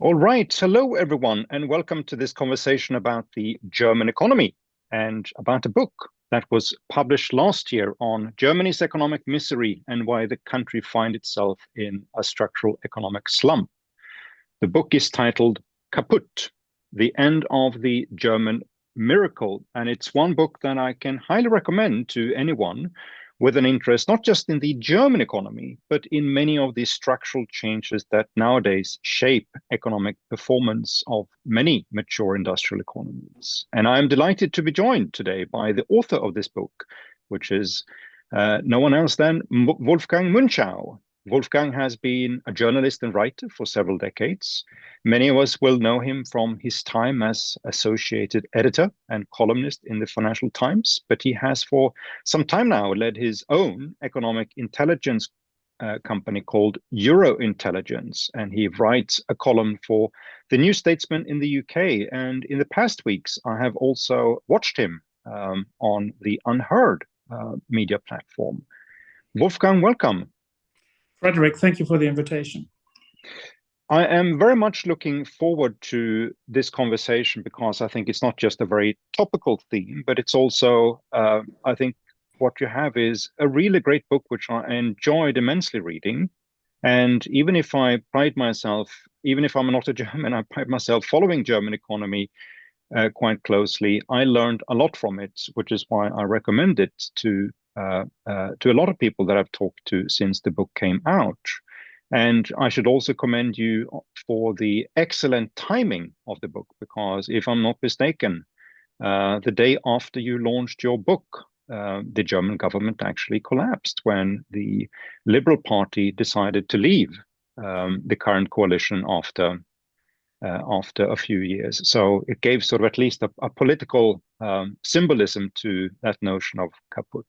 All right. Hello, everyone, and welcome to this conversation about the German economy and about a book that was published last year on Germany's economic misery and why the country finds itself in a structural economic slump. The book is titled Kaput, The End of the German Miracle. And it's one book that I can highly recommend to anyone with an interest not just in the German economy, but in many of the structural changes that nowadays shape economic performance of many mature industrial economies. And I'm delighted to be joined today by the author of this book, which is no one else than Wolfgang Münchau. Wolfgang has been a journalist and writer for several decades. Many of us will know him from his time as associated editor and columnist in the Financial Times, but he has for some time now led his own economic intelligence company called Eurointelligence, and he writes a column for the New Statesman in the UK. And in the past weeks, I have also watched him on the Unheard media platform. Wolfgang, welcome. Frederick, thank you for the invitation. I am very much looking forward to this conversation because I think it's not just a very topical theme, but it's also, I think what you have is a really great book, which I enjoyed immensely reading. And even if I pride myself, even if I'm not a German, I pride myself following German economy quite closely. I learned a lot from it, which is why I recommend it to a lot of people that I've talked to since the book came out. And I should also commend you for the excellent timing of the book, because if I'm not mistaken, the day after you launched your book, the German government actually collapsed when the Liberal Party decided to leave the current coalition after a few years. So it gave sort of at least a political symbolism to that notion of Kaput.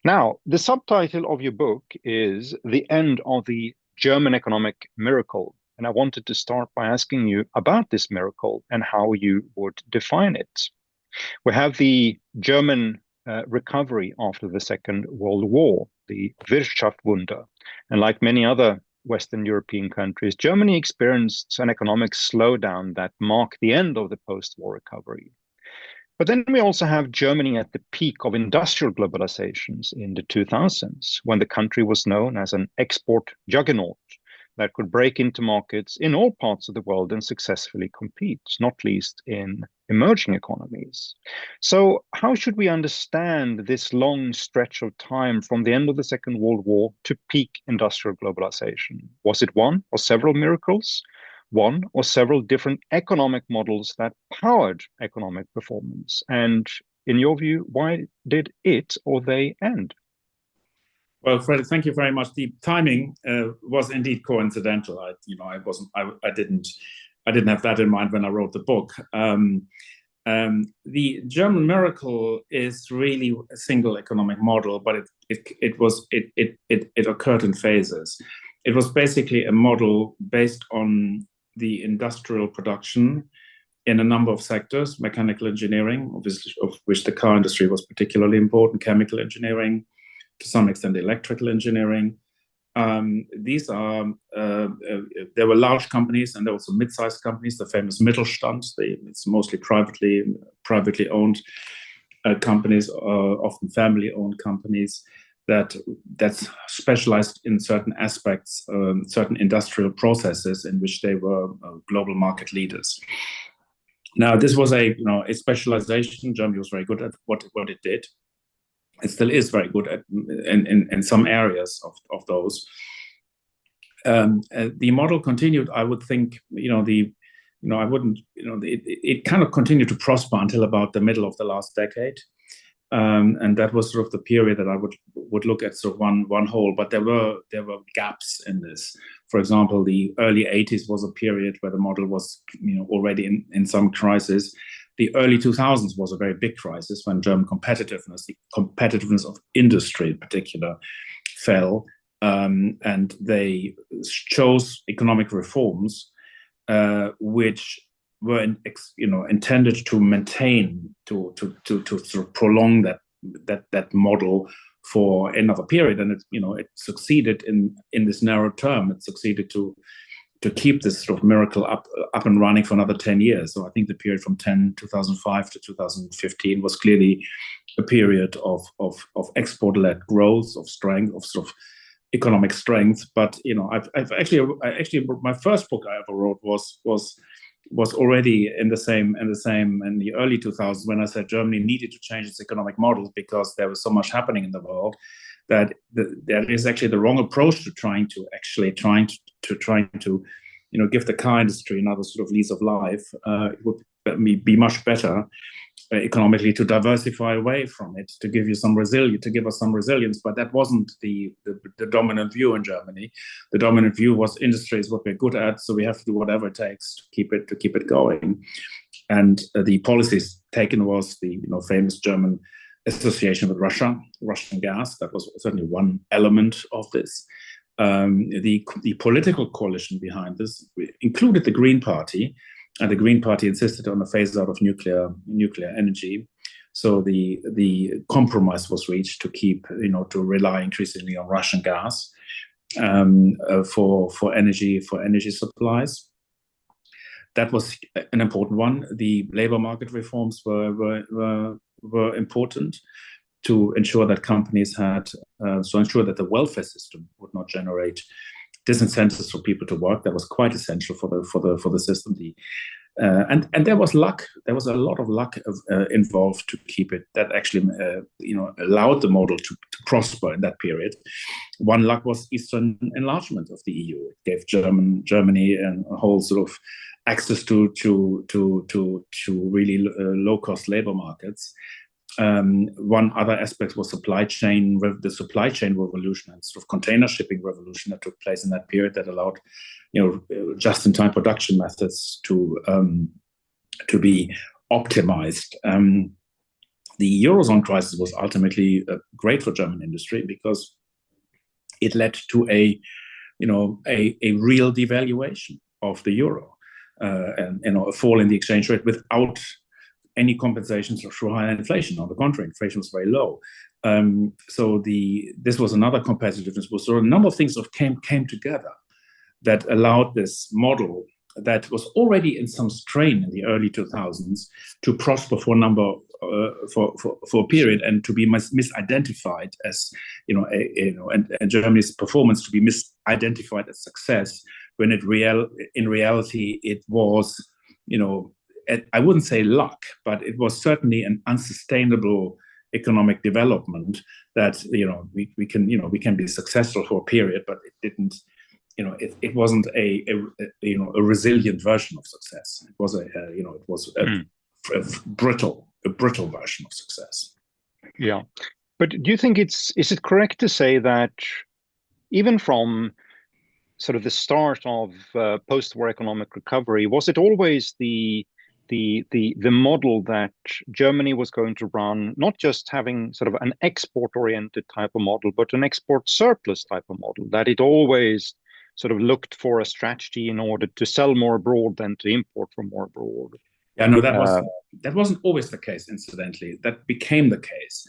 Now, the subtitle of your book is The End of the German Economic Miracle. And I wanted to start by asking you about this miracle and how you would define it. We have the German recovery after the Second World War, the Wirtschaftswunder. And like many other Western European countries, Germany experienced an economic slowdown that marked the end of the post-war recovery. But then we also have Germany at the peak of industrial globalizations in the 2000s, when the country was known as an export juggernaut that could break into markets in all parts of the world and successfully compete, not least in emerging economies. So how should we understand this long stretch of time from the end of the Second World War to peak industrial globalization? Was it one or several miracles? One or several different economic models that powered economic performance? And in your view, why did it or they end? Well, Fred, thank you very much. The timing was indeed coincidental. I didn't have that in mind when I wrote the book. The German miracle is really a single economic model, but it occurred in phases. It was basically a model based on the industrial production in a number of sectors: mechanical engineering, obviously, of which the car industry was particularly important, chemical engineering, to some extent electrical engineering. There were large companies and there were also mid-sized companies, the famous Mittelstand. It's mostly privately owned companies, often family-owned companies that specialized in certain aspects, certain industrial processes in which they were global market leaders. Now, this was a specialization. Germany was very good at what it did. It still is very good at in some areas of those. The model continued. I would think it kind of continued to prosper until about the middle of the last decade, and that was sort of the period that I would look at sort of one whole. But there were gaps in this. For example, the early 80s was a period where the model was already in some crisis. The early 2000s was a very big crisis when German competitiveness, the competitiveness of industry in particular, fell, and they chose economic reforms which were intended to maintain, to sort of prolong that model for another period, and it succeeded in this narrow term. It succeeded to to keep this sort of miracle up and running for another 10 years. So I think the period from 2005 to 2015 was clearly a period of export-led growth, of strength, of sort of economic strength. But I've actually my first book I ever wrote was already in the early 2000s, when I said Germany needed to change its economic model because there was so much happening in the world that that is actually the wrong approach to trying to give the car industry another sort of lease of life. It would be much better economically to diversify away from it, to give us some resilience. But that wasn't the dominant view in Germany. The dominant view was industry is what we're good at, so we have to do whatever it takes to keep it going. And the policies taken was the famous German association with Russian gas. That was certainly one element of this. The political coalition behind this included the Green Party, and the Green Party insisted on a phase out of nuclear energy. So the compromise was reached to keep, to rely increasingly on Russian gas for energy supplies. That was an important one. The labor market reforms were important to ensure that companies ensure that the welfare system would not generate disincentives for people to work. That was quite essential for the system. And there was luck. There was a lot of luck involved to keep it. That actually allowed the model to prosper in that period. One luck was Eastern enlargement of the EU. It gave Germany a whole sort of access to really low cost labor markets. One other aspect was the supply chain revolution and sort of container shipping revolution that took place in that period, that allowed, just-in-time production methods to be optimized. The Eurozone crisis was ultimately great for German industry because it led to a real devaluation of the euro and a fall in the exchange rate without any compensations for higher inflation. On the contrary, inflation was very low. So this was another competitiveness. So a number of things sort of came together that allowed this model that was already in some strain in the early 2000s to prosper for a period, and to be misidentified as and Germany's performance to be misidentified as success, when in reality it was I wouldn't say luck, but it was certainly an unsustainable economic development that we can be successful for a period, but it didn't. It wasn't a resilient version of success. It was a brittle version of success. Yeah, but do you think is it correct to say that even from sort of the start of post-war economic recovery, was it always the model that Germany was going to run, not just having sort of an export-oriented type of model, but an export surplus type of model, that it always sort of looked for a strategy in order to sell more abroad than to import from more abroad? Yeah, no, that wasn't always the case, incidentally. That became the case.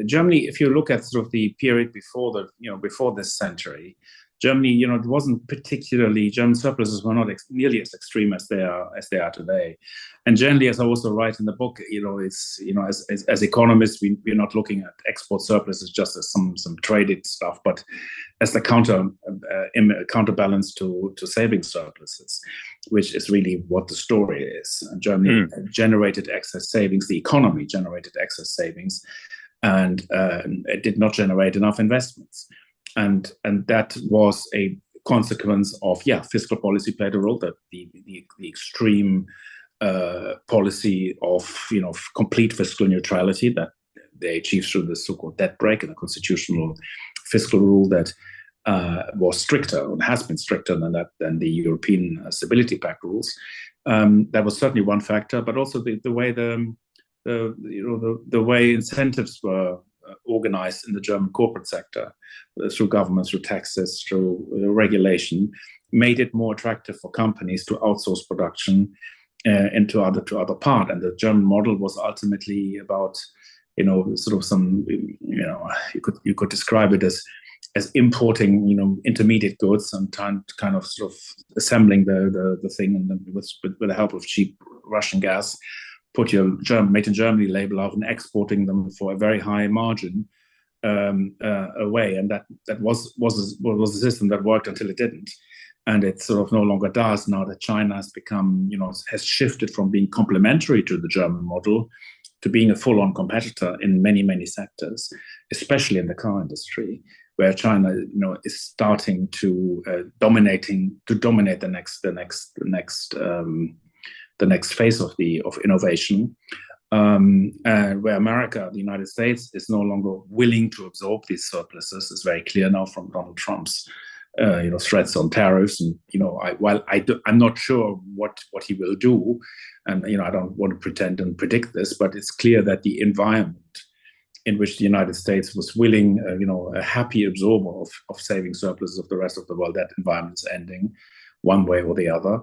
Germany, if you look at sort of the period before this century, Germany, it wasn't particularly, German surpluses were not nearly as extreme as they are today. And generally, as I also write in the book, it's, as economists, we're not looking at export surpluses just as some traded stuff, but as the counterbalance to savings surpluses, which is really what the story is. And Germany generated excess savings, the economy generated excess savings, and it did not generate enough investments. And that was a consequence of, fiscal policy played a role, that the extreme policy of complete fiscal neutrality that they achieved through the so-called debt brake and the constitutional fiscal rule that was stricter and has been stricter than the European Stability Pact rules. That was certainly one factor, but also the way incentives were organized in the German corporate sector, through governments, through taxes, through regulation, made it more attractive for companies to outsource production into other part. And the German model was ultimately about, sort of some, you could describe it as as importing, intermediate goods and kind of sort of assembling the thing, and then with the help of cheap Russian gas, put your made in Germany label out and exporting them for a very high margin away, and that was a system that worked until it didn't, and it sort of no longer does now that China has become, has shifted from being complementary to the German model to being a full-on competitor in many sectors, especially in the car industry, where China, is starting to dominate the next phase of innovation, where America, the United States, is no longer willing to absorb these surpluses. It's very clear now from Donald Trump's threats on tariffs, and I'm not sure what he will do, and I don't want to pretend and predict this, but it's clear that the environment in which the United States was willing, a happy absorber of saving surpluses of the rest of the world, that environment is ending one way or the other.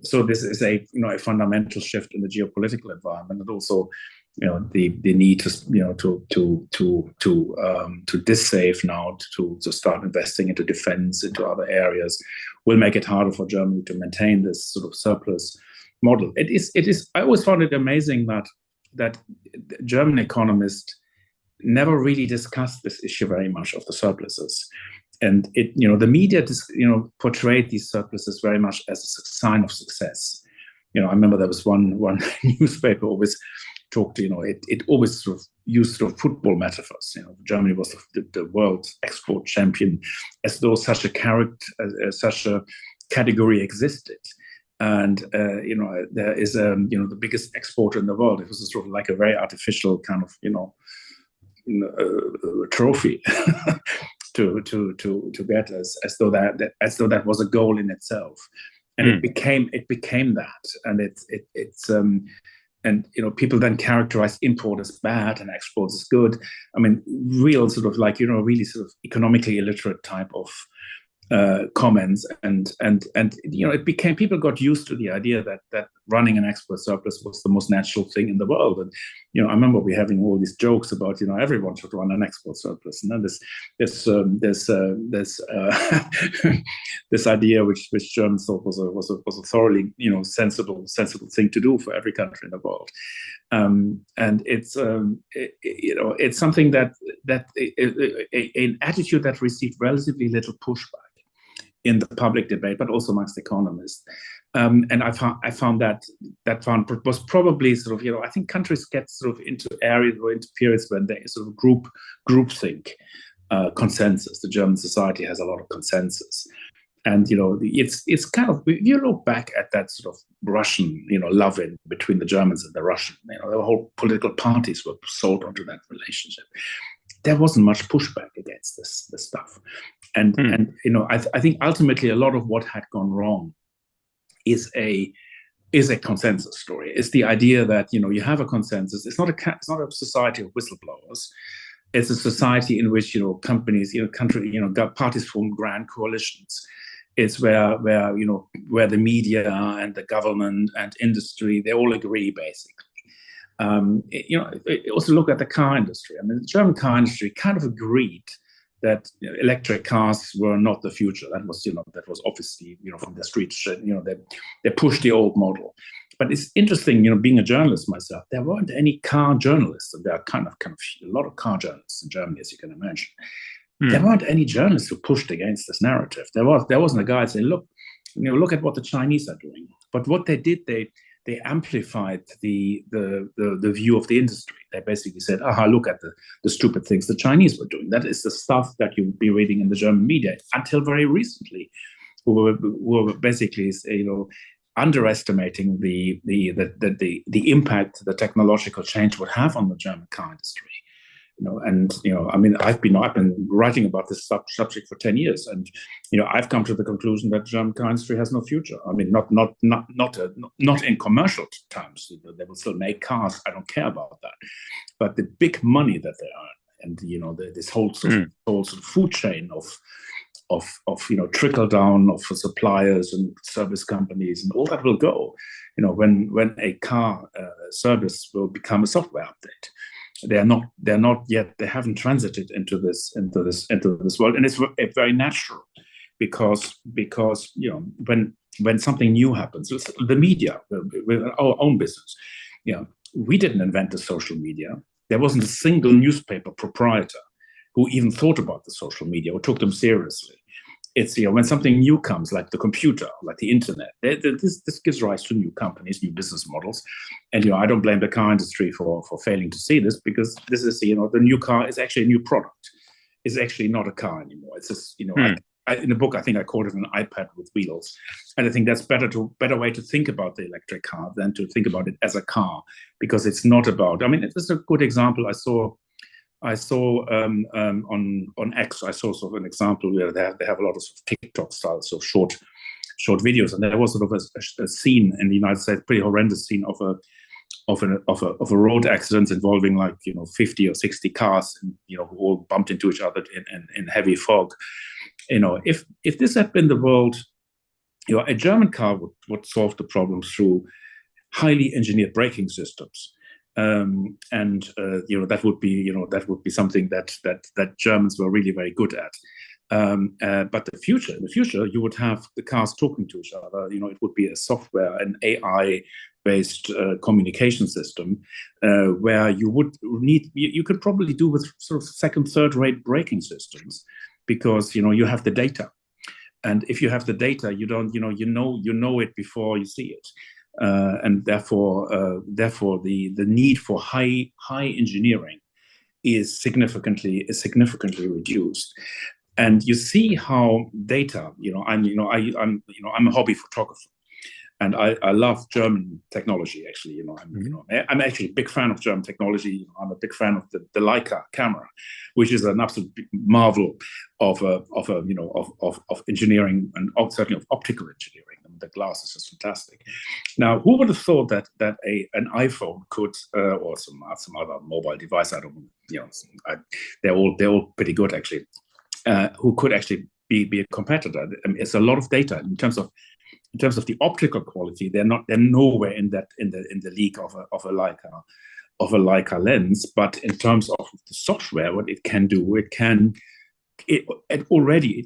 So this is a fundamental shift in the geopolitical environment, and also the need to dissave now, to start investing into defense, into other areas, will make it harder for Germany to maintain this sort of surplus model. It is. I always found it amazing that German economists never really discussed this issue very much of the surpluses. And the media portrayed these surpluses very much as a sign of success. I remember there was one newspaper always talked, it always sort of used sort of football metaphors. Germany was the world export champion, as though such a category existed. And there is the biggest exporter in the world. It was sort of like a very artificial kind of trophy to get, as though that was a goal in itself, and it became that, and and people then characterize import as bad and export as good. I mean, real sort of like really sort of economically illiterate type of comments, and it became, people got used to the idea that running an export surplus was the most natural thing in the world. And I remember we having all these jokes about everyone should run an export surplus, and then this this idea which Germans thought was a thoroughly sensible thing to do for every country in the world. And it's it's something that an attitude that received relatively little pushback in the public debate, but also amongst economists. And I found that was probably sort of, I think countries get sort of into areas or into periods when they sort of groupthink consensus. The German society has a lot of consensus. And, it's kind of, if you look back at that sort of Russian, love-in between the Germans and the Russian, the whole political parties were sold onto that relationship. There wasn't much pushback against this stuff. And I think ultimately a lot of what had gone wrong is a consensus story. It's the idea that you have a consensus. It's not a society of whistleblowers. It's a society in which companies, parties form grand coalitions. It's where the media and the government and industry, they all agree basically. Also look at the car industry. I mean, the German car industry kind of agreed that electric cars were not the future. That was obviously from the streets. They pushed the old model. But it's interesting, being a journalist myself, there weren't any car journalists, and there are kind of a lot of car journalists in Germany, as you can imagine. There weren't any journalists who pushed against this narrative. There wasn't a guy saying, look at what the Chinese are doing. But what they did, they amplified the view of the industry. They basically said, look at the stupid things the Chinese were doing. That is the stuff that you would be reading in the German media until very recently, who were basically, underestimating the impact the technological change would have on the German car industry. I mean, I've been writing about this subject for 10 years, and I've come to the conclusion that German car industry has no future. I mean, not in commercial terms. They will still make cars. I don't care about that, but the big money that they earn, and this whole sort of food chain of trickle down of suppliers and service companies, and all that will go. When a car service will become a software update. They're not yet. They haven't transited into this world, and it's very natural, because when something new happens, the media, with our own business, we didn't invent the social media. There wasn't a single newspaper proprietor who even thought about the social media or took them seriously. It's when something new comes, like the computer, like the internet, this gives rise to new companies, new business models. And I don't blame the car industry for failing to see this, because this is the new car is actually a new product. It's actually not a car anymore. It's just in the book, I think I called it an iPad with wheels, and I think that's better way to think about the electric car than to think about it as a car, because it's not about. I mean, it's a good example. I saw on X, I saw sort of an example where they have a lot of, sort of TikTok style, so short videos, and there was sort of a scene in the United States, pretty horrendous scene of a road accident involving 50 or 60 cars, and who all bumped into each other in heavy fog. If this had been the world, a German car would solve the problem through highly engineered braking systems. That would be something that Germans were really very good at. But in the future, you would have the cars talking to each other. It would be a software, an AI-based communication system, where you could probably do with sort of second, third-rate braking systems, because you have the data, and if you have the data, you know it before you see it. And therefore, the need for high engineering is significantly reduced. And you see how data. I'm a hobby photographer, and I love German technology. Actually, I'm actually a big fan of German technology. I'm a big fan of the Leica camera, which is an absolute marvel of engineering, and certainly of optical engineering. The glass is just fantastic. Now, who would have thought that an iPhone could, or some other mobile device? I don't, they're all pretty good actually. Who could actually be a competitor? I mean, it's a lot of data in terms of the optical quality. They're nowhere in the league of a Leica lens. But in terms of the software, what it can do, it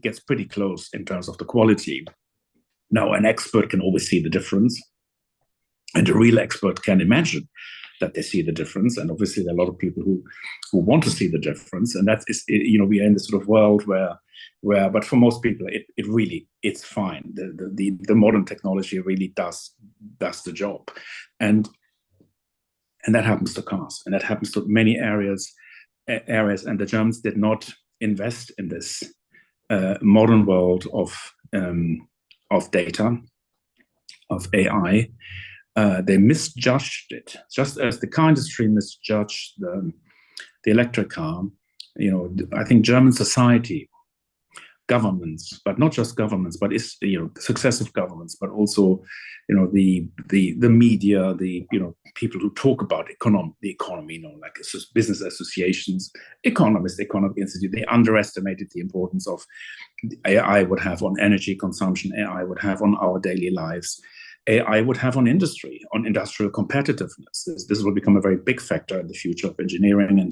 gets pretty close in terms of the quality. Now, an expert can always see the difference, and a real expert can imagine that they see the difference. And obviously, there are a lot of people who want to see the difference. And that is, we are in this sort of world where, but for most people, it's fine. The modern technology really does the job, and that happens to cars, and that happens to many areas. And the Germans did not invest in this modern world of data, of AI. They misjudged it, just as the car industry misjudged the electric car. I think German society, governments, but not just governments, but successive governments, but also the media, the people who talk about the economy, like business associations, economists, economic institute. They underestimated the importance of AI would have on energy consumption, AI would have on our daily lives, AI would have on industry, on industrial competitiveness. This will become a very big factor in the future of engineering and in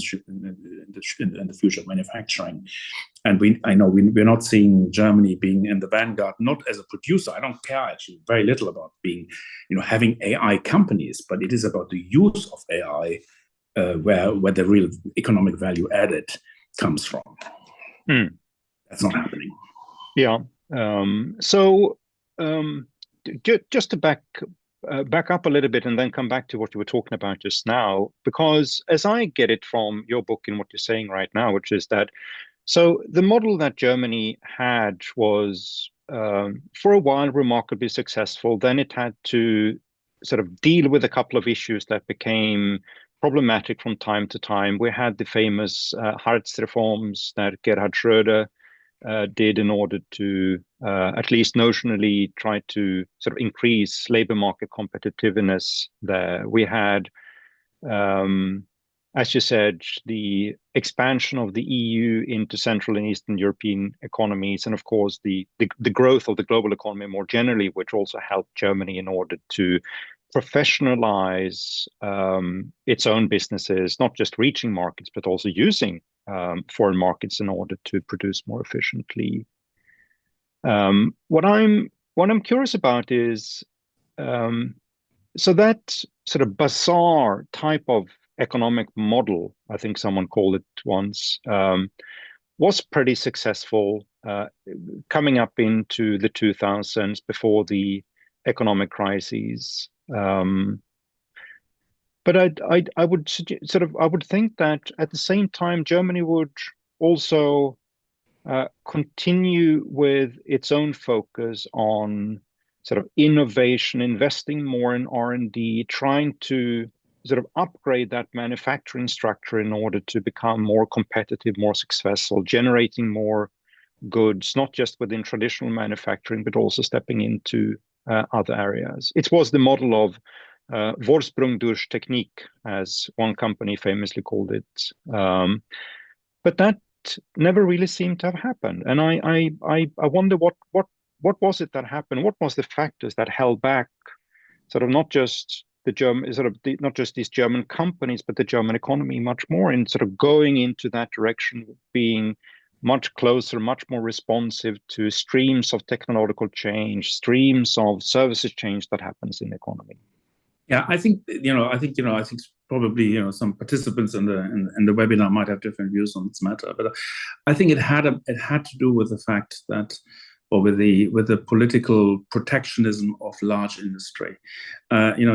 the future of manufacturing. And we're not seeing Germany being in the vanguard, not as a producer. I don't care actually very little about being, having AI companies, but it is about the use of AI where the real economic value added comes from. That's not happening. Yeah. Just to back up a little bit and then come back to what you were talking about just now, because as I get it from your book and what you're saying right now, which is that, so the model that Germany had was for a while remarkably successful. Then it had to sort of deal with a couple of issues that became problematic from time to time. We had the famous Hartz reforms that Gerhard Schröder did in order to at least notionally try to sort of increase labor market competitiveness there. We had, as you said, the expansion of the EU into Central and Eastern European economies, and of course the growth of the global economy more generally, which also helped Germany in order to professionalize its own businesses, not just reaching markets, but also using foreign markets in order to produce more efficiently. What I'm curious about is so that sort of bazaar type of economic model, I think someone called it once, was pretty successful coming up into the 2000s before the economic crises. But I would I would think that at the same time Germany would also continue with its own focus on sort of innovation, investing more in R&D, trying to sort of upgrade that manufacturing structure in order to become more competitive, more successful, generating more goods, not just within traditional manufacturing, but also stepping into other areas. It was the model of Vorsprung durch Technik, as one company famously called it. But that never really seemed to have happened. And I wonder what was it that happened? What was the factors that held back sort of not just not just these German companies, but the German economy much more in sort of going into that direction, being much closer, much more responsive to streams of technological change, streams of services change that happens in the economy? Yeah, I think probably some participants in the webinar might have different views on this matter, but I think it had to do with the fact that, or with the political protectionism of large industry.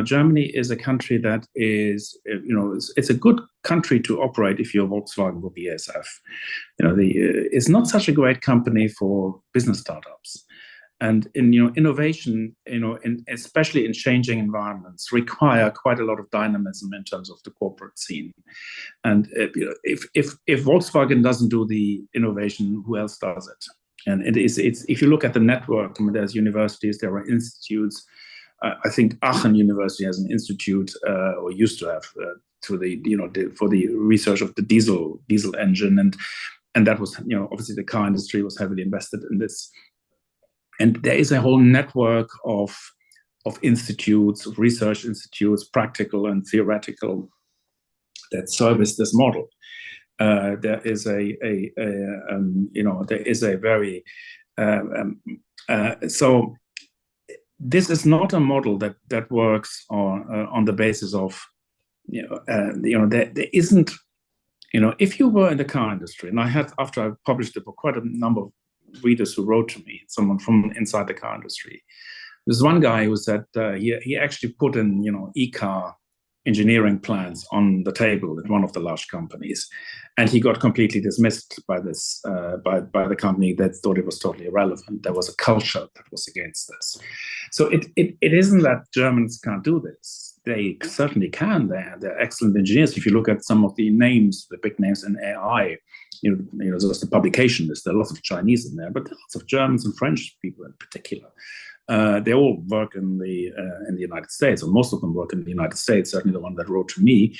Germany is a country that is, it's a good country to operate if you're Volkswagen or BASF. It's not such a great company for business startups. And innovation, especially in changing environments, require quite a lot of dynamism in terms of the corporate scene. And if Volkswagen doesn't do the innovation, who else does it? And it's if you look at the network, there's universities, there are institutes. I think Aachen University has an institute, or used to have, for the research of the diesel engine, and that was obviously the car industry was heavily invested in this. And there is a whole network of institutes, of research institutes, practical and theoretical, that service this model. There is a very so this is not a model that works on the basis of there isn't if you were in the car industry, and I had, after I published the book, quite a number of readers who wrote to me, someone from inside the car industry. There's one guy who said he actually put in e-car engineering plans on the table at one of the large companies, and he got completely dismissed by this by the company that thought it was totally irrelevant. There was a culture that was against this. So it isn't that Germans can't do this. They certainly can. They're excellent engineers. If you look at some of the names, the big names in AI, there's the publication list. There are lots of Chinese in there, but there are lots of Germans and French people in particular. They all work in the United States, or most of them work in the United States. Certainly, the one that wrote to me.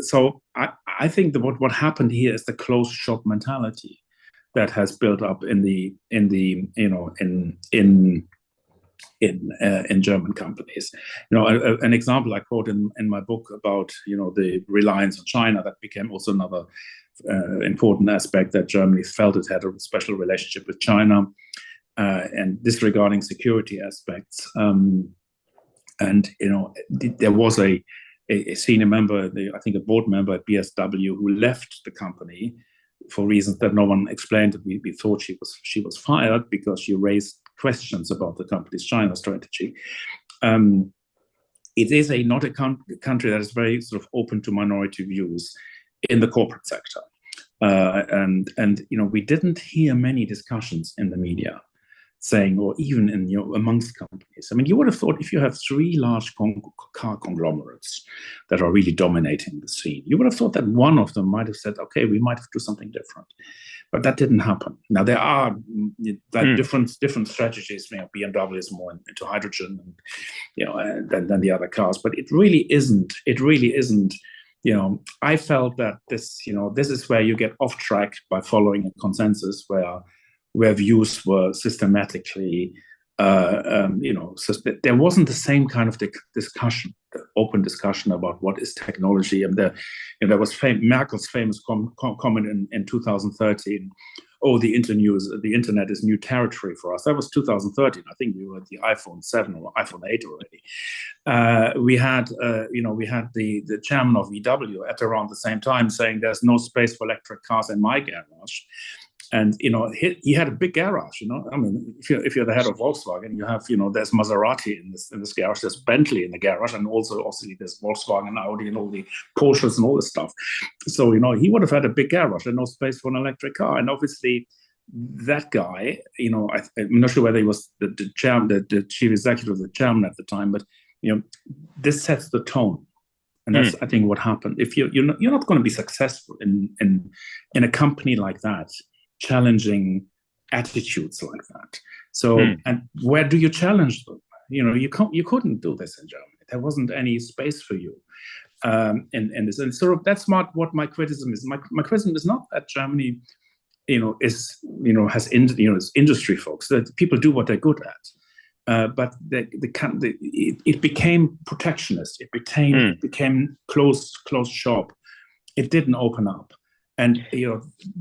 So I think that what happened here is the closed shop mentality that has built up in German companies. An example I quote in my book about the reliance on China, that became also another important aspect, that Germany felt it had a special relationship with China, and disregarding security aspects. And there was a senior member, I think a board member at BSW, who left the company for reasons that no one explained. We thought she was fired because she raised questions about the company's China strategy. It is not a country that is very sort of open to minority views in the corporate sector, and we didn't hear many discussions in the media saying, or even in amongst companies. I mean, you would have thought if you have three large car conglomerates that are really dominating the scene, you would have thought that one of them might have said, okay, we might have to do something different. But that didn't happen. Now, there are different strategies. BMW is more into hydrogen, and than the other cars. But it really isn't. I felt that this is where you get off track by following a consensus where views were systematically So there wasn't the same kind of discussion, open discussion about what is technology. And there was Merkel's famous comment in 2013, oh, the internet is new territory for us. That was 2013. I think we were at the iPhone 7 or iPhone 8 already. We had the chairman of VW at around the same time saying there's no space for electric cars in my garage. And he had a big garage. I mean, if you're the head of Volkswagen, you have there's Maserati in this garage, there's Bentley in the garage, and also obviously there's Volkswagen, Audi, and all the Porsches and all this stuff. So he would have had a big garage and no space for an electric car. And obviously that guy, I'm not sure whether he was the chairman, the chief executive, the chairman at the time, but this sets the tone. And that's I think what happened. If you're not going to be successful in a company like that, challenging attitudes like that. So, and where do you challenge them? You couldn't do this in Germany. There wasn't any space for you. And sort of that's not what my criticism is. My criticism is not that Germany, has it's industry folks, that people do what they're good at. But it became protectionist. It became closed shop. It didn't open up. And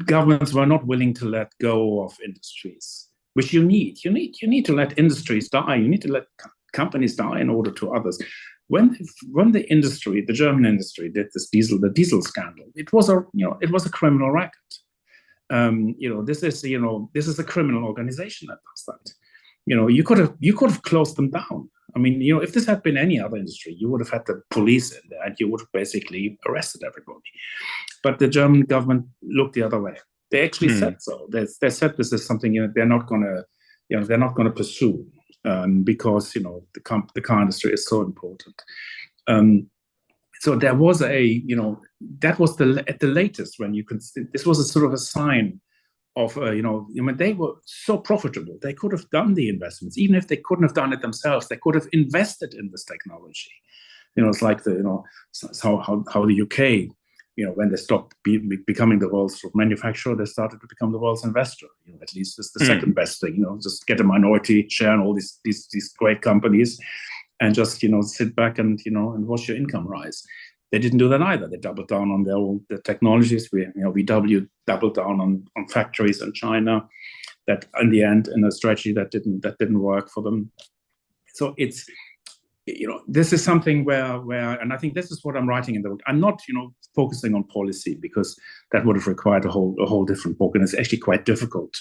governments were not willing to let go of industries, which you need. You need to let industries die. You need to let companies die in order to others. When the industry, the German industry, did the diesel scandal, it was a criminal racket. This is a criminal organization that does that. You could have closed them down. I mean, if this had been any other industry, you would have had the police in there and you would have basically arrested everybody. But the German government looked the other way. They actually said so. They said this is something they're not going to pursue because the car industry is so important. So there was that was at the latest when you could. This was a sort of a sign of they were so profitable. They could have done the investments, even if they couldn't have done it themselves. They could have invested in this technology. It's like how the UK, when they stopped becoming the world's manufacturer, they started to become the world's investor. At least it's the second best thing. Just get a minority share in all these great companies, and just sit back and watch your income rise. They didn't do that either. They doubled down on their technologies. VW doubled down on factories in China. That in the end, in a strategy that didn't work for them. So it's this is something where, and I think this is what I'm writing in the book. I'm not focusing on policy because that would have required a whole different book, and it's actually quite difficult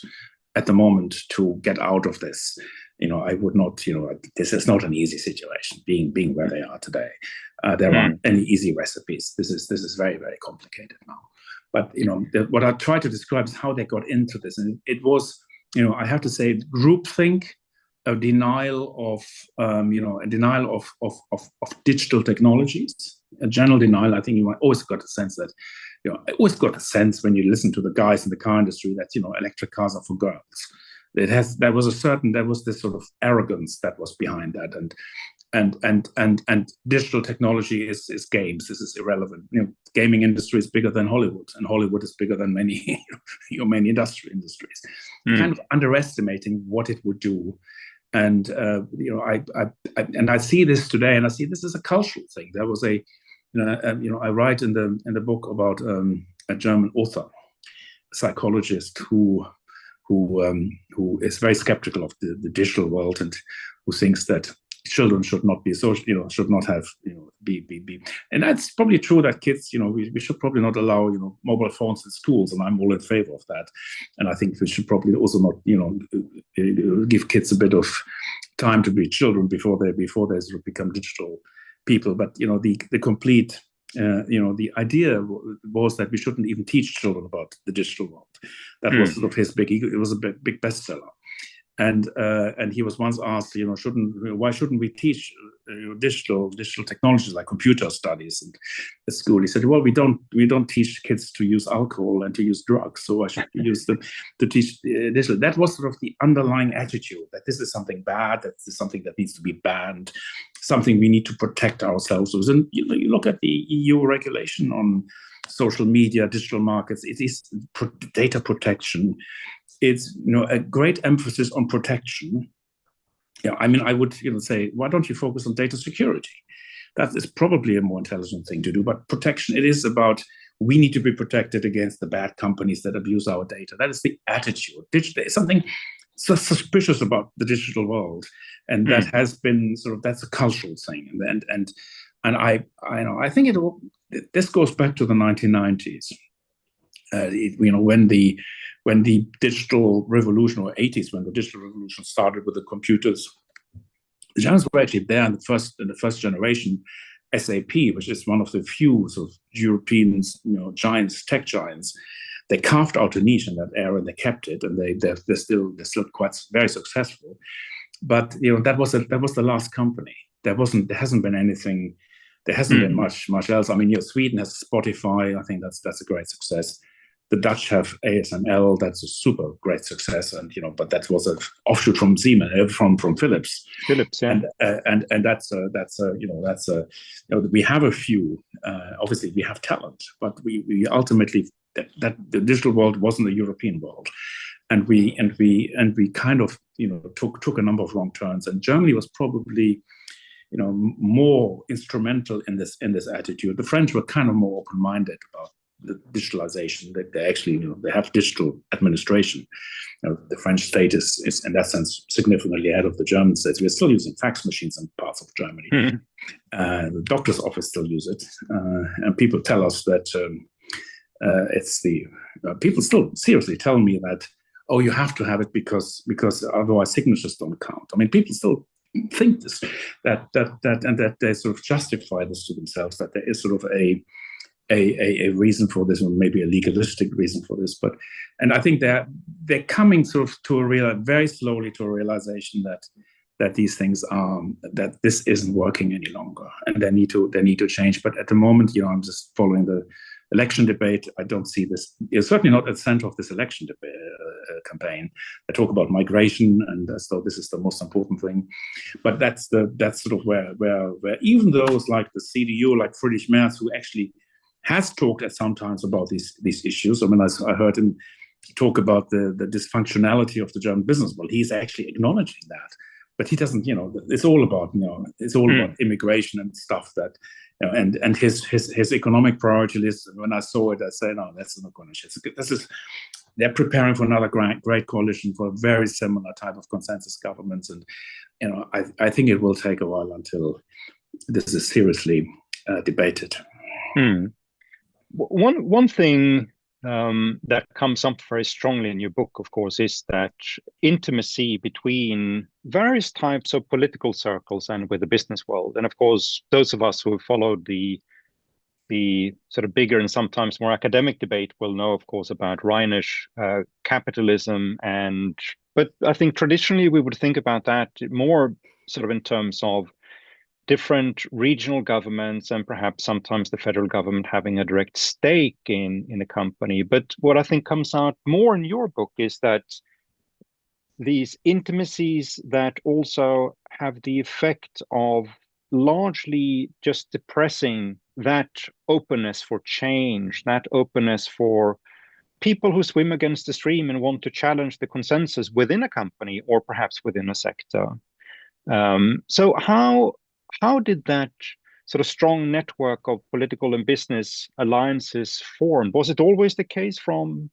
at the moment to get out of this. I would not. This is not an easy situation. Being where they are today. There aren't any easy recipes. This is very, very complicated now. But what I try to describe is how they got into this, and it was, I have to say, groupthink, a denial of digital technologies, a general denial. I think you always got a sense that, I always got a sense when you listen to the guys in the car industry that electric cars are for girls. There was this sort of arrogance that was behind that, and digital technology is games. This is irrelevant. Gaming industry is bigger than Hollywood, and Hollywood is bigger than many many industries. Kind of underestimating what it would do, and I see this today, and I see this as a cultural thing. There was I write in the book about a German author, psychologist who is very skeptical of the digital world, and who thinks that children should not be social, should not have, be. And that's probably true that kids, we should probably not allow, mobile phones in schools, and I'm all in favor of that. And I think we should probably also not, give kids a bit of time to be children before they sort of become digital people. But, the complete, the idea was that we shouldn't even teach children about the digital world. That was sort of his it was a big bestseller. And he was once asked, why shouldn't we teach digital technologies like computer studies at school? He said, well, we don't teach kids to use alcohol and to use drugs, so I should use them to teach digital. That was sort of the underlying attitude, that this is something bad, that this is something that needs to be banned, something we need to protect ourselves with. And you look at the EU regulation on social media, digital markets, it is data protection. It's a great emphasis on protection, Yeah, I mean, I would say, why don't you focus on data security? That is probably a more intelligent thing to do. But protection, it is about, we need to be protected against the bad companies that abuse our data. That is the attitude. There's something so suspicious about the digital world, and that has been that's a cultural thing. And I think this goes back to the 1990s. When the digital revolution, or 80s, when the digital revolution started with the computers, the Germans were actually there in the first generation. SAP, which is one of the few sort of European giants, tech giants, they carved out a niche in that era and they kept it, and they're still quite very successful. But that was the last company. There hasn't been anything. There hasn't been much else. I mean, Sweden has Spotify. I think that's a great success. The Dutch have ASML. That's a super great success, and but that was an offshoot from Siemens, from Philips. Philips, yeah. And we have a few. Obviously, we have talent, but we ultimately that the digital world wasn't a European world, and we kind of took a number of wrong turns, and Germany was probably more instrumental in this attitude. The French were kind of more open-minded about the digitalization. That they actually they have digital administration. The French state is in that sense significantly ahead of the German states. We're still using fax machines in parts of Germany. The doctor's office still use it, and people tell us that people still seriously tell me that, oh, you have to have it because otherwise signatures don't count. I mean, people still think this, that they sort of justify this to themselves, that there is sort of a reason for this, or maybe a legalistic reason for this. And I think they're coming sort of very slowly to a realization that these things that this isn't working any longer, and they need to change. But at the moment, I'm just following the election debate. I don't see this. It's certainly not at the center of this election campaign. I talk about migration, and as though this is the most important thing. But that's sort of where even those like the CDU, like Friedrich Merz, who actually has talked at some times about these issues. I mean, I heard him talk about the dysfunctionality of the German business world. He's actually acknowledging that, but he doesn't. It's all about about immigration and stuff that. And his economic priority list. When I saw it, I said, no, that's not going to. They're preparing for another great coalition for a very similar type of consensus governments, and I think it will take a while until this is seriously debated. One thing that comes up very strongly in your book, of course, is that intimacy between various types of political circles and with the business world. And of course, those of us who have followed the sort of bigger and sometimes more academic debate will know, of course, about Rhinish capitalism. But I think traditionally we would think about that more sort of in terms of different regional governments and perhaps sometimes the federal government having a direct stake in a company. But what I think comes out more in your book is that these intimacies that also have the effect of largely just depressing that openness for change, that openness for people who swim against the stream and want to challenge the consensus within a company or perhaps within a sector. So how did that sort of strong network of political and business alliances form? Was it always the case from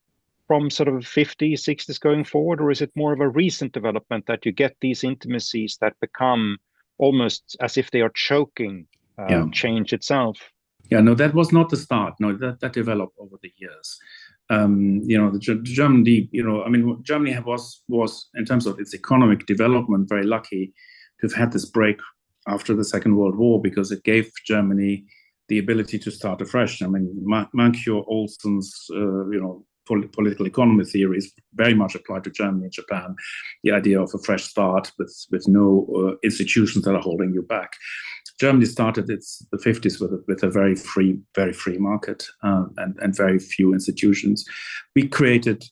sort of 50s, 60s going forward, or is it more of a recent development that you get these intimacies that become almost as if they are choking change itself? Yeah, no, that was not the start. No, that developed over the years. Germany, Germany was in terms of its economic development very lucky to have had this break after the Second World War, because it gave Germany the ability to start afresh. I mean, Münchau, Olson's, political economy theories very much applied to Germany and Japan. The idea of a fresh start with no institutions that are holding you back. Germany started the 50s with a very free market and very few institutions. We created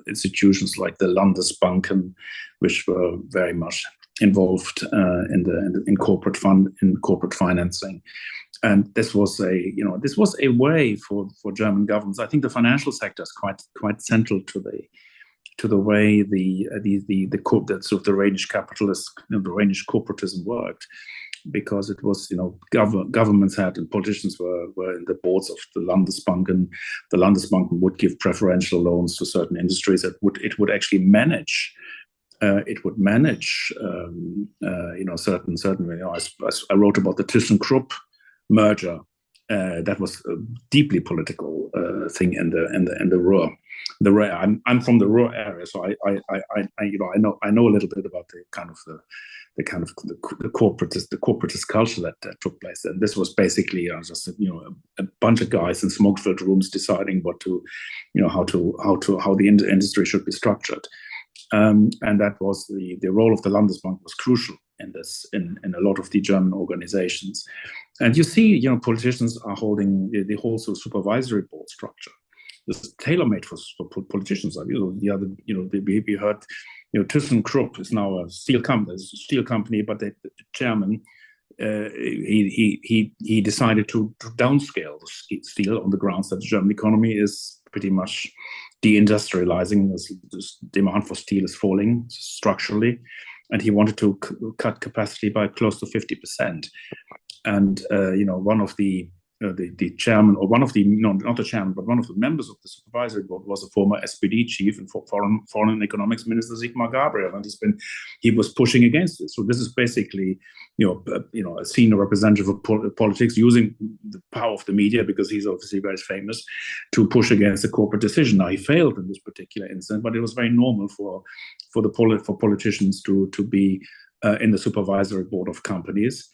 institutions like the Landesbanken, which were very much involved in corporate financing, and this was a way for German governments. I think the financial sector is quite central to to the way the sort of the Rhenish capitalist, the Rhenish corporatism worked, because it was, governments had and politicians were in the boards of the Landesbank, and the Landesbank would give preferential loans to certain industries. It would actually manage. Certain. I wrote about the ThyssenKrupp merger. That was a deeply political thing in the Ruhr. I'm from the Ruhr area, so I know a little bit about the corporatist culture that took place. And this was basically just a bunch of guys in smoke-filled rooms deciding how the industry should be structured. And that was the role of the Landesbank was crucial in this, in a lot of the German organizations. And you see, politicians are holding the whole sort of supervisory board structure. This is tailor-made for politicians. We heard, ThyssenKrupp is now a steel company, but the chairman, he decided to downscale the steel on the grounds that the German economy is pretty much deindustrializing. This demand for steel is falling structurally, and he wanted to cut capacity by close to 50%. And one of the chairman, or one of the not the chairman, but one of the members of the supervisory board was a former SPD chief and foreign economics minister, Sigmar Gabriel, and he was pushing against it. So this is basically a senior representative of politics using the power of the media, because he's obviously very famous, to push against a corporate decision. Now, he failed in this particular instance, but it was very normal for politicians to be in the supervisory board of companies.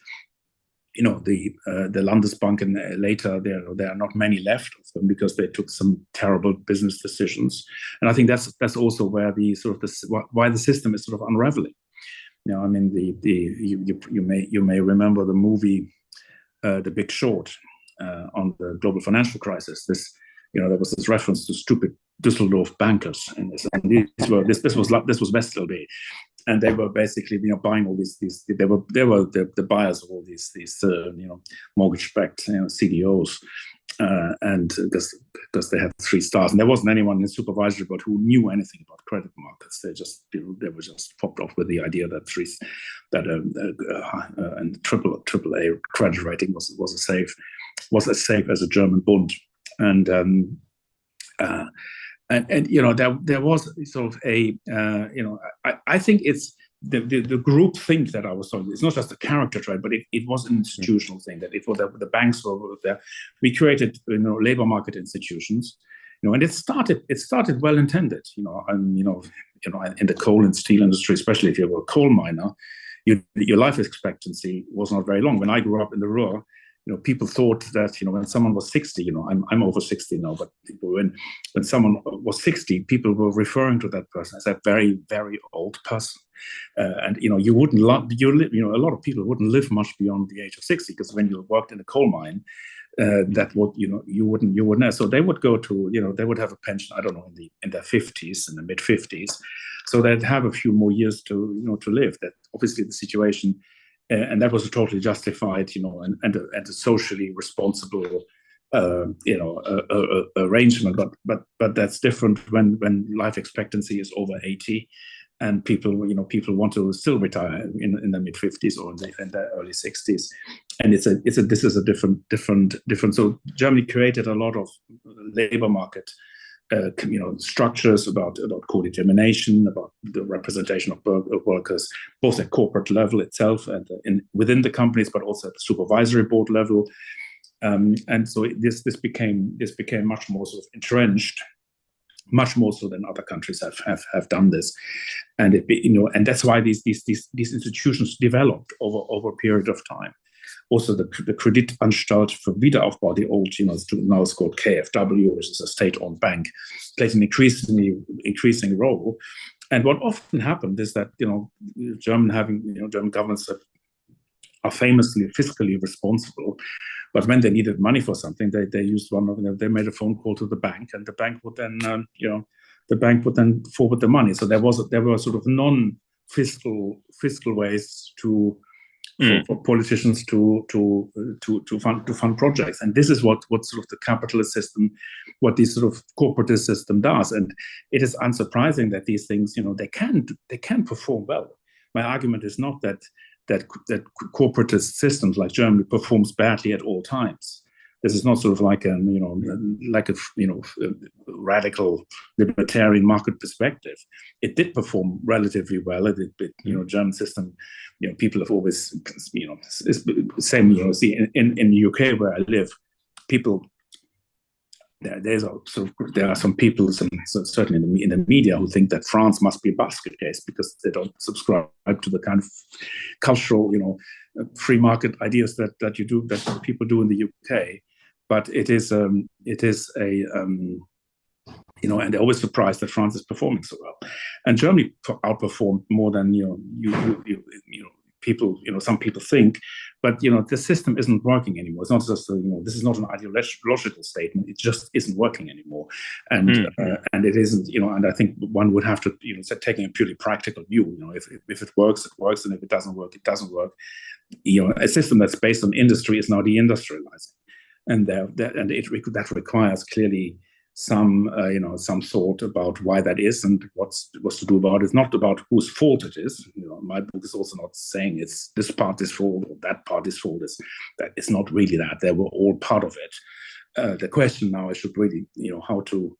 The Landesbank, and later there are not many left of them, because they took some terrible business decisions. And I think that's also where why the system is sort of unraveling. You may remember the movie The Big Short on the global financial crisis. There was this reference to stupid Düsseldorf bankers, and this was Westlb. And they were basically, buying all these. They were the buyers of all these mortgage-backed CDOs, and because they had 3 stars, and there wasn't anyone in the supervisory board who knew anything about credit markets. They were just popped off with the idea that and AAA credit rating was as safe as a German Bund, and there was sort of a I think it's the group think that I was talking. It's not just a character trait, but it was an institutional thing, that the banks were there. We created labor market institutions, and it started well intended, in the coal and steel industry, especially if you were a coal miner, your life expectancy was not very long. When I grew up in the Ruhr, people thought that, when someone was 60, I'm over 60 now, but when someone was 60, people were referring to that person as a very, very old person. And, you wouldn't a lot of people wouldn't live much beyond the age of 60, because when you worked in a coal mine, you wouldn't have. So they would go to, they would have a pension, I don't know, in their 50s, in the mid 50s. So they'd have a few more years to live. That obviously the situation, and that was a totally justified, and a socially responsible, arrangement. But that's different when life expectancy is over 80, and people want to still retire in the mid 50s or in the early 60s, and this is a different. So Germany created a lot of labor market structures about co-determination, about the representation of workers, both at corporate level itself and within the companies, but also at the supervisory board level. And so this became much more sort of entrenched, much more so than other countries have done this, and and that's why these institutions developed over a period of time. Also, the Kreditanstalt für Wiederaufbau, the old, now it's called KfW, which is a state-owned bank, played an increasing role. And what often happened is that, German governments that are famously fiscally responsible, but when they needed money for something, they used they made a phone call to the bank, and the bank would then, forward the money. So there were sort of non-fiscal ways to for politicians to fund projects. And this is what sort of the capitalist system, what this sort of corporatist system does. And it is unsurprising that these things, they can perform well. My argument is not that corporatist systems like Germany performs badly at all times. This is not sort of like a radical libertarian market perspective. It did perform relatively well. German system, people have always, same, see in the UK where I live, people. There are some people, certainly in the media, who think that France must be a basket case because they don't subscribe to the kind of cultural, free market ideas that people do in the UK. But it is a, and they're always surprised that France is performing so well, and Germany outperformed more than people, some people think. But the system isn't working anymore. It's not just this is not an ideological statement. It just isn't working anymore, and it isn't. And I think one would have to taking a purely practical view. If it works, it works, and if it doesn't work, it doesn't work. A system that's based on industry is now deindustrializing, and that requires clearly some thought about why that is and what's to do about it. It's not about whose fault it is. My book is also not saying it's this party's fault or that party's fault. It's not really that. They were all part of it. The question now is should really how to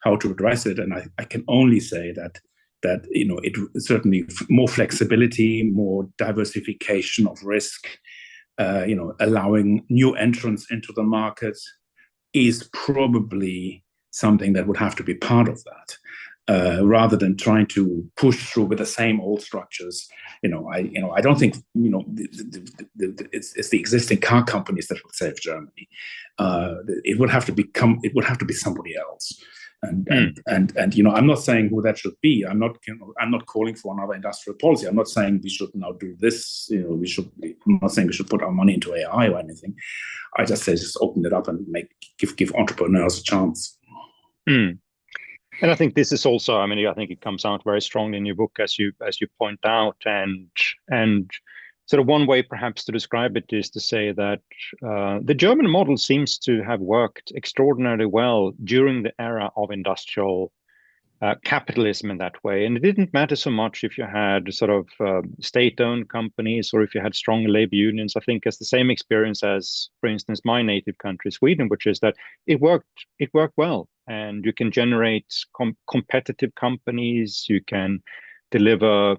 address it. And I can only say that it certainly more flexibility, more diversification of risk, allowing new entrants into the market is probably something that would have to be part of that, rather than trying to push through with the same old structures. I don't think it's the existing car companies that will save Germany. It would have to be somebody else. And I'm not saying who that should be. I'm not calling for another industrial policy. I'm not saying we should now do this. I'm not saying we should put our money into AI or anything. I just say just open it up and give entrepreneurs a chance. And I think this is also, I think it comes out very strongly in your book, as you point out, and sort of one way perhaps to describe it is to say that the German model seems to have worked extraordinarily well during the era of industrial capitalism in that way. And it didn't matter so much if you had sort of state-owned companies or if you had strong labor unions. I think it's the same experience as, for instance, my native country, Sweden, which is that it worked well. And you can generate competitive companies, you can deliver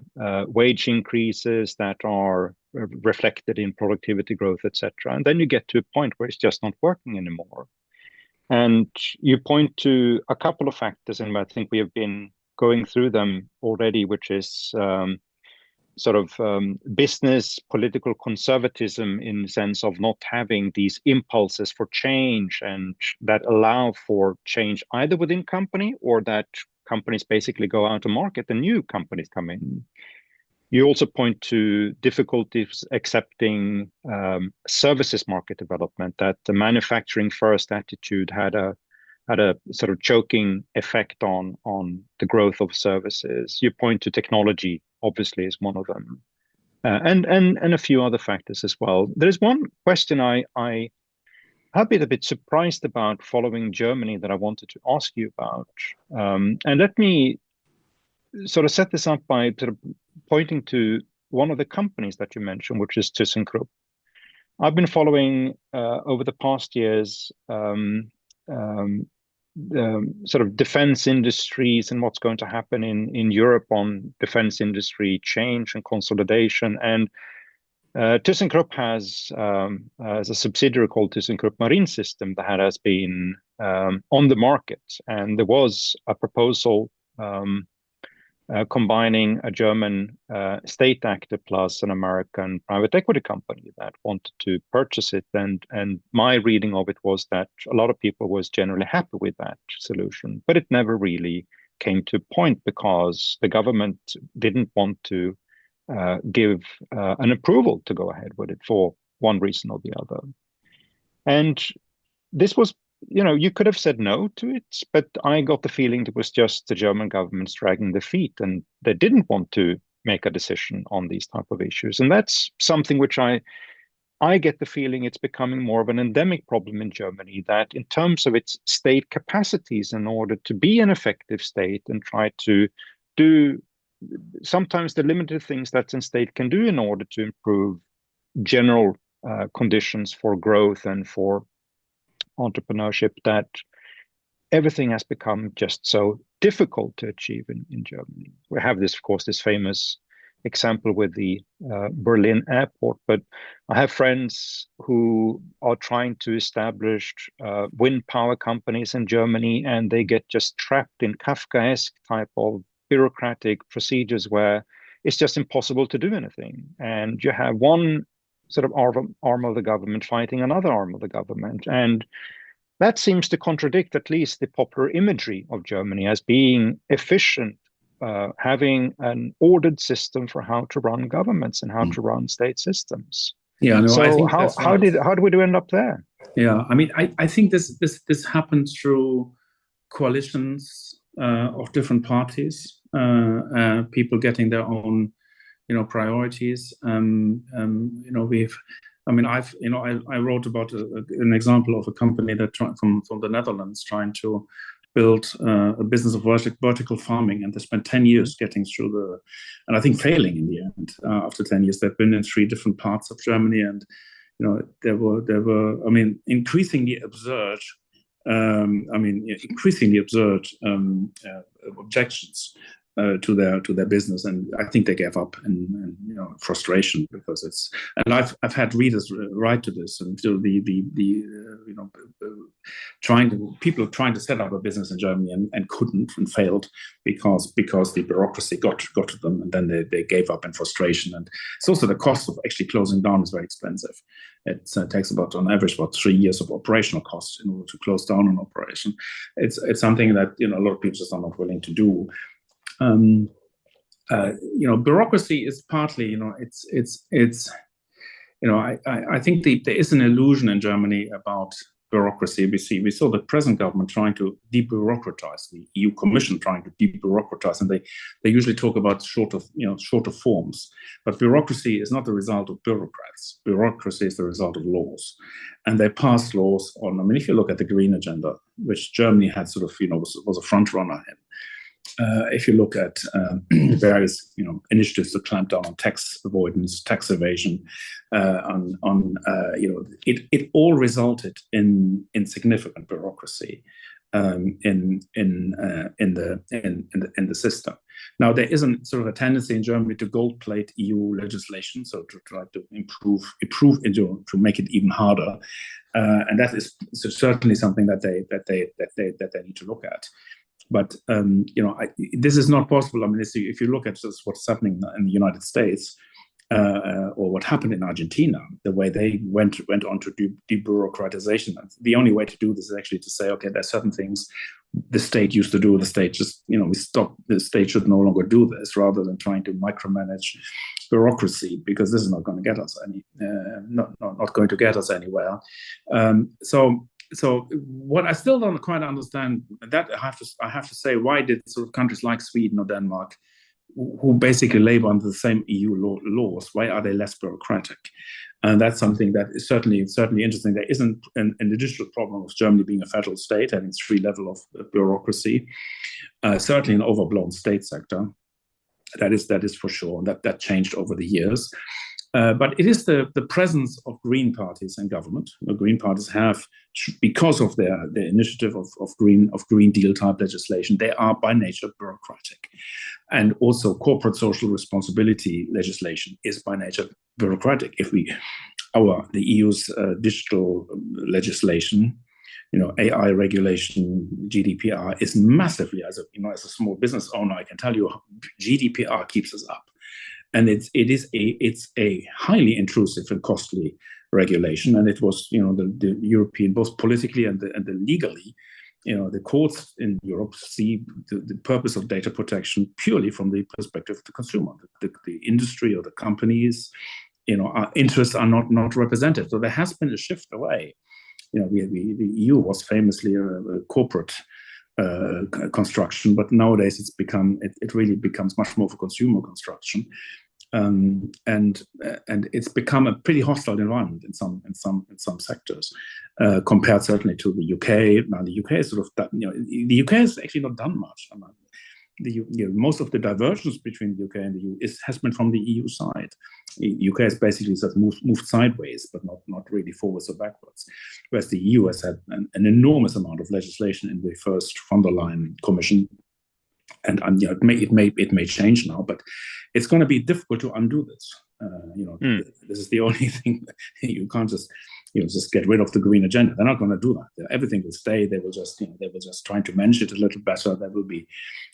wage increases that are reflected in productivity growth, etc. And then you get to a point where it's just not working anymore. And you point to a couple of factors, and I think we have been going through them already, which is business, political conservatism in the sense of not having these impulses for change and that allow for change either within company or that companies basically go out to market and new companies come in. You also point to difficulties accepting services market development, that the manufacturing first attitude had a sort of choking effect on the growth of services. You point to technology, obviously, is one of them, and a few other factors as well. There is one question I have been a bit surprised about following Germany that I wanted to ask you about, and let me sort of set this up by sort of pointing to one of the companies that you mentioned, which is ThyssenKrupp. I've been following over the past years sort of defense industries and what's going to happen in Europe on defense industry change and consolidation. And ThyssenKrupp has a subsidiary called ThyssenKrupp Marine System that has been on the market. And there was a proposal combining a German state actor plus an American private equity company that wanted to purchase it. And my reading of it was that a lot of people was generally happy with that solution, but it never really came to a point because the government didn't want to give an approval to go ahead with it for one reason or the other. And this was, you could have said no to it, but I got the feeling it was just the German government dragging their feet, and they didn't want to make a decision on these type of issues. And that's something which I get the feeling it's becoming more of an endemic problem in Germany, that in terms of its state capacities in order to be an effective state and try to do sometimes the limited things that a state can do in order to improve general conditions for growth and for entrepreneurship, that everything has become just so difficult to achieve in Germany. We have this, of course, this famous example with the Berlin airport, but I have friends who are trying to establish wind power companies in Germany, and they get just trapped in Kafkaesque type of bureaucratic procedures where it's just impossible to do anything. And you have one sort of arm of the government fighting another arm of the government. And that seems to contradict at least the popular imagery of Germany as being efficient, having an ordered system for how to run governments and how to run state systems. Yeah, no, so I think how do we end up there? Yeah, I mean, I think this happened through coalitions of different parties, people getting their own, priorities. I wrote about an example of a company that from the Netherlands trying to build a business of vertical farming, and they spent 10 years getting through and I think failing in the end. After 10 years, they've been in 3 different parts of Germany, and there were increasingly absurd objections to their business, and I think they gave up in frustration, because it's, and I've had readers write to this, and to people trying to set up a business in Germany and couldn't, and failed because the bureaucracy got to them, and then they gave up in frustration. And it's also the cost of actually closing down is very expensive. It takes on average 3 years of operational costs in order to close down an operation. It's something that a lot of people just are not willing to do. Bureaucracy is partly, I think there is an illusion in Germany about bureaucracy. We saw the present government trying to de-bureaucratize, the EU Commission trying to de-bureaucratize, and they usually talk about shorter forms. But bureaucracy is not the result of bureaucrats. Bureaucracy is the result of laws, and they pass laws on. I mean, if you look at the Green Agenda, which Germany had was a front runner in. If you look at various initiatives to clamp down on tax avoidance, tax evasion, it all resulted in significant bureaucracy in the system. Now, there isn't sort of a tendency in Germany to gold plate EU legislation, so to try to improve to make it even harder, and that is certainly something that they need to look at. But this is not possible. I mean, if you look at just what's happening in the United States, or what happened in Argentina, the way they went on to debureaucratization, the only way to do this is actually to say, okay, there's certain things the state used to do. The state just, we stop. The state should no longer do this, rather than trying to micromanage bureaucracy, because this is not going to get us not going to get us anywhere. So what I still don't quite understand, that I have to say, why did sort of countries like Sweden or Denmark, who basically labor under the same EU laws, why are they less bureaucratic? And that's something that is certainly interesting. There isn't an additional problem of Germany being a federal state, having 3 levels of bureaucracy. Certainly an overblown state sector. That is for sure. And that changed over the years. But it is the presence of green parties in government. The green parties have, because of their initiative of Green Deal type legislation, they are by nature bureaucratic. And also corporate social responsibility legislation is by nature bureaucratic. If the EU's digital legislation, AI regulation, GDPR is massively, as a small business owner, I can tell you, GDPR keeps us up. And it's a highly intrusive and costly regulation, and it was the European, both politically and the legally, the courts in Europe see the purpose of data protection purely from the perspective of the consumer. The industry or the companies, our interests are not represented. So there has been a shift away. The EU was famously a corporate construction, but nowadays it really becomes much more of a consumer construction, and it's become a pretty hostile environment in some sectors, compared certainly to the UK. Now the UK is sort of the UK has actually not done much. Most of the divergence between the UK and the EU has been from the EU side. The UK has basically sort of moved sideways, but not really forwards or backwards. Whereas the EU has had an enormous amount of legislation in the first von der Leyen Commission, and it may change now, but it's going to be difficult to undo this. This is the only thing. You can't just get rid of the green agenda. They're not going to do that. Everything will stay. They will just try to manage it a little better. There will be,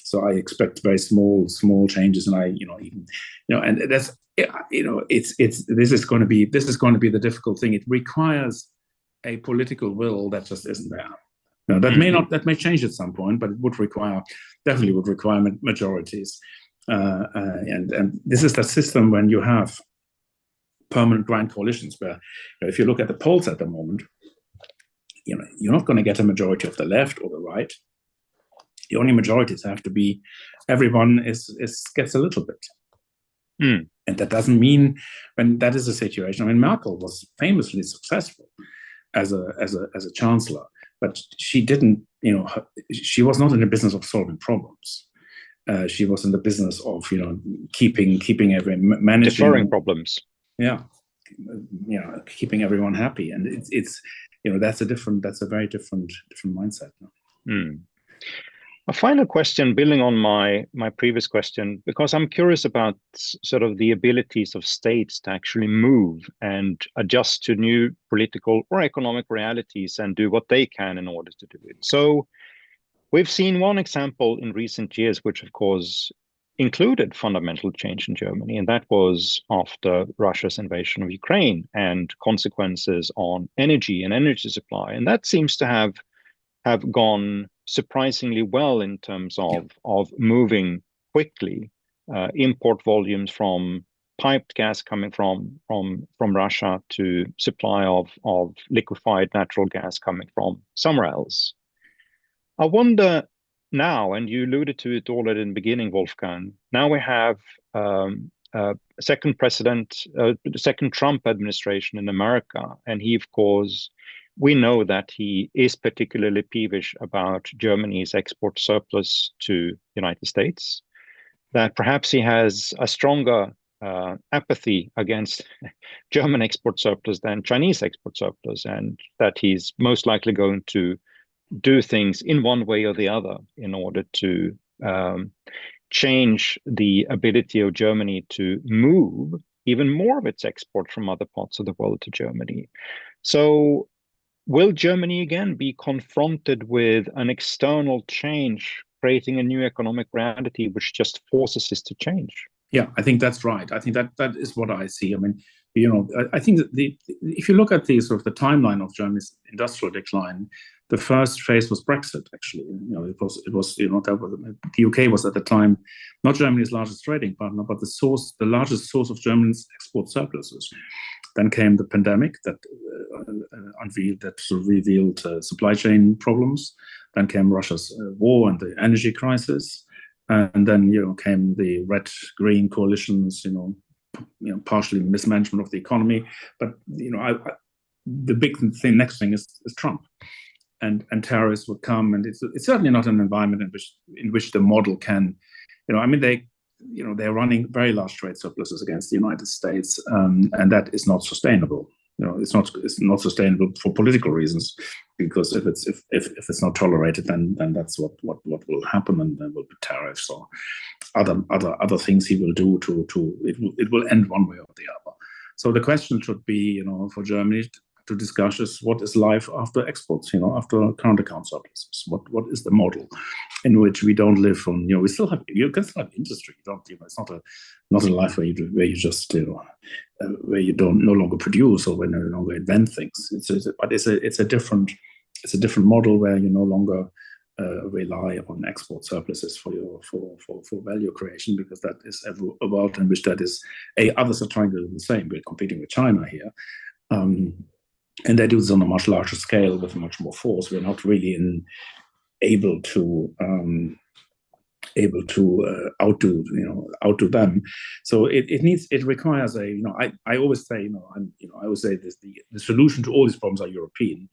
so I expect very small changes, and and that's this is going to be the difficult thing. It requires a political will that just isn't there. Now, that may change at some point, but it definitely would require majorities. And this is the system when you have permanent grand coalitions, where if you look at the polls at the moment, you're not going to get a majority of the left or the right. The only majorities have to be everyone gets a little bit. And that doesn't mean, when that is a situation. I mean, Merkel was famously successful as a chancellor, but she didn't. She was not in the business of solving problems. She was in the business of keeping managing deferring problems. Keeping everyone happy, and it's that's a very different mindset. A final question, building on my previous question, because I'm curious about sort of the abilities of states to actually move and adjust to new political or economic realities and do what they can in order to do it. So we've seen one example in recent years, which of course included fundamental change in Germany, and that was after Russia's invasion of Ukraine and consequences on energy and energy supply. And that seems to have gone surprisingly well in terms of moving quickly. Import volumes from piped gas coming from Russia to supply of liquefied natural gas coming from somewhere else. I wonder now, and you alluded to it already in the beginning, Wolfgang, now we have the second Trump administration in America, and he, of course, we know that he is particularly peevish about Germany's export surplus to the United States, that perhaps he has a stronger apathy against German export surplus than Chinese export surplus, and that he's most likely going to do things in one way or the other in order to change the ability of Germany to move even more of its export from other parts of the world to Germany. So will Germany again be confronted with an external change, creating a new economic reality which just forces it to change? Yeah, I think that's right. I think that is what I see. I mean, I think that if you look at the sort of the timeline of Germany's industrial decline, the first phase was Brexit. Actually, the UK was at the time not Germany's largest trading partner, but the largest source of Germany's export surpluses. Then came the pandemic that revealed supply chain problems. Then came Russia's war and the energy crisis, and then came the red-green coalitions. Partially mismanagement of the economy. But the big next thing is Trump, and terrorists would come, and it's certainly not an environment in which the model can. They're running very large trade surpluses against the United States, and that is not sustainable. It's not sustainable for political reasons, because if it's not tolerated, then that's what will happen, and there will be tariffs or other things he will do it will end one way or the other. So the question should be, for Germany to discuss is what is life after exports, after current account surpluses. What is the model in which we don't live from, you can still have industry. You don't, it's not a life where you just, where you don't no longer produce or when you no longer invent things. It's a different model where you no longer rely on export surpluses for value creation, because that is a world in which others are trying to do the same. We're competing with China here. And they do this on a much larger scale with much more force. We're not really able to outdo them. So it requires a, I always say, I always say this, the solution to all these problems are European.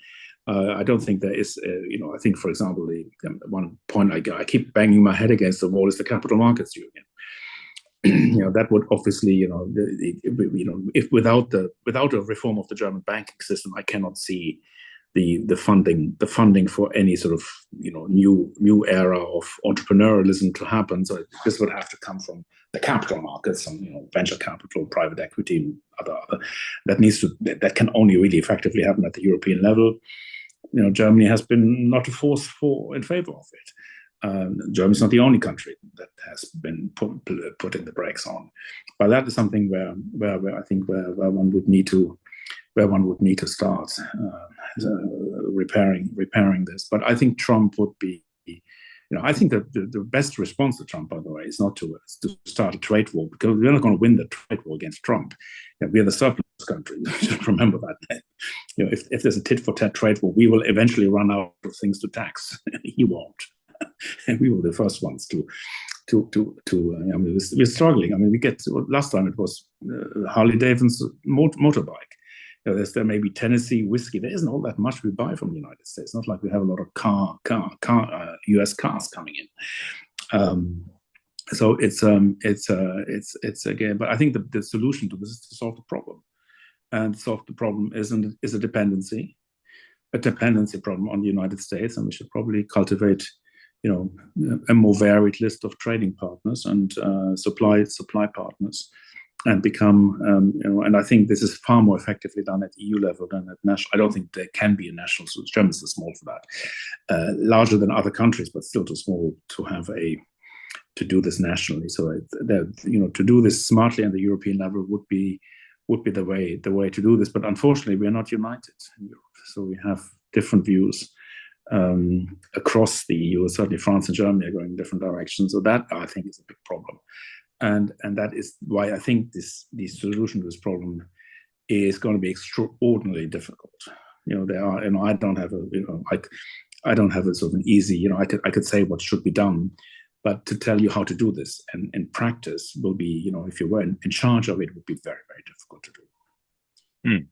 I don't think there is, I think, for example, the one point I keep banging my head against the wall is the capital markets union. That would obviously, if without a reform of the German banking system, I cannot see the funding for any sort of new era of entrepreneurialism to happen. So this would have to come from the capital markets, and venture capital, private equity, and other that can only really effectively happen at the European level. Germany has been not a force in favor of it. Germany's not the only country that has been putting the brakes on, but that is something where I think where one would need to start repairing this. But I think Trump would be, I think that the best response to Trump, by the way, is not to start a trade war, because we're not going to win the trade war against Trump. We're the surplus country. Just remember that. If there's a tit for tat trade war, we will eventually run out of things to tax. He won't. And we were the first ones to we're struggling. I mean, last time it was Harley Davidson motorbike. There may be Tennessee whiskey. There isn't all that much we buy from the United States. Not like we have a lot of U.S. cars coming in. So it's again. But I think the solution to this is to solve the problem, and solve the problem is a dependency problem on the United States, and we should probably cultivate a more varied list of trading partners and supply partners, and become, and I think this is far more effectively done at EU level than at national. I don't think there can be a national solution. Germans are small for that, larger than other countries, but still too small to do this nationally. So to do this smartly at the European level would be the way to do this. But unfortunately, we are not united in Europe, so we have different views across the EU. Certainly, France and Germany are going in different directions. So that, I think, is a big problem. And that is why I think the solution to this problem is going to be extraordinarily difficult. There are, I don't have I don't have a sort of an easy, I could say what should be done, but to tell you how to do this and in practice will be, if you were in charge of it, would be very, very difficult to do.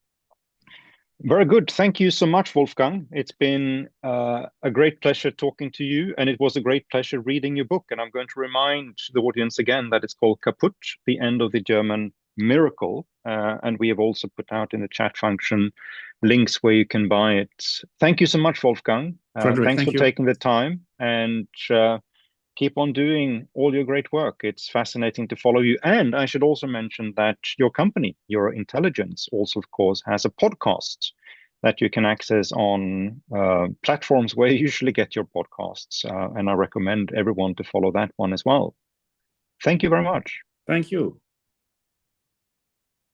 Very good. Thank you so much, Wolfgang. It's been a great pleasure talking to you, and it was a great pleasure reading your book. And I'm going to remind the audience again that it's called Kaput, The End of the German Miracle. And we have also put out in the chat function links where you can buy it. Thank you so much, Wolfgang. Thanks for taking the time, and keep on doing all your great work. It's fascinating to follow you. And I should also mention that your company, Eurointelligence, also, of course, has a podcast that you can access on platforms where you usually get your podcasts. And I recommend everyone to follow that one as well. Thank you very much. Thank you.